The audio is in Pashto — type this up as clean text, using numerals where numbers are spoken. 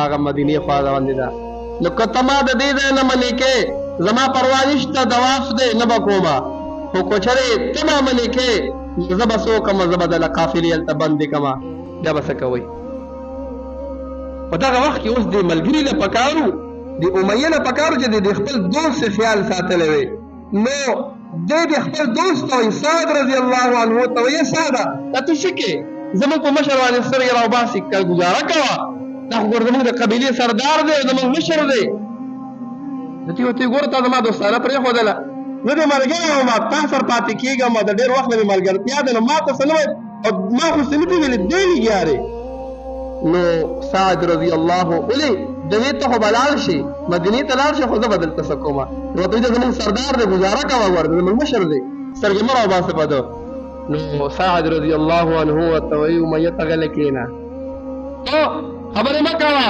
هغه مدینه خوا روان ده. نو کته ما د دې ځای نه منې کې زما پروا نشته، دواف دی نه به کومه، خو که چېرې ته ما منې کې زه به څه وکړمه، زه به دله قافلې هلته بندې کړمه، بیا به څه کوئ؟ په دغه وخت کې اوس دې ملګري له پکارو، د امیه نه پکارو چې د خپل دوست خیال ساتلی وي. نو دی د خپل دوست ته وایي سعد رضی الله عنه ته وایي سعده دا ته څه کې زموږ په مشر باندې سترګې راوباسي، ګزاره کوه، دا خو ګوره زموږ د قبیلې سردار دی او زموږ مشر دی. ته ورته ګوره تا زما دوستانه پرېښودله، زه دې ملګری وم، تا سره پاتې کېږم، د ډېر وخت نه مې ملګرتیا ده، نو ما ته څه نه وایي او ما خو څه نه دي ویلي، دی ویګیارې. نو سعد رضی الله ولې دوی ته خو به لاړ شي، مدینې ته لاړ شي، خو زه به دلته څه کومه؟ ورته وایي دا زموږ سردار دی، ګزاره کوه، ګوره زموږ مشر دی، سترګې مه راوباسه په ده. نو سعد رضی الله عنه ورته وایي امیه ته غلی کښېنه، خبرې مه کوه.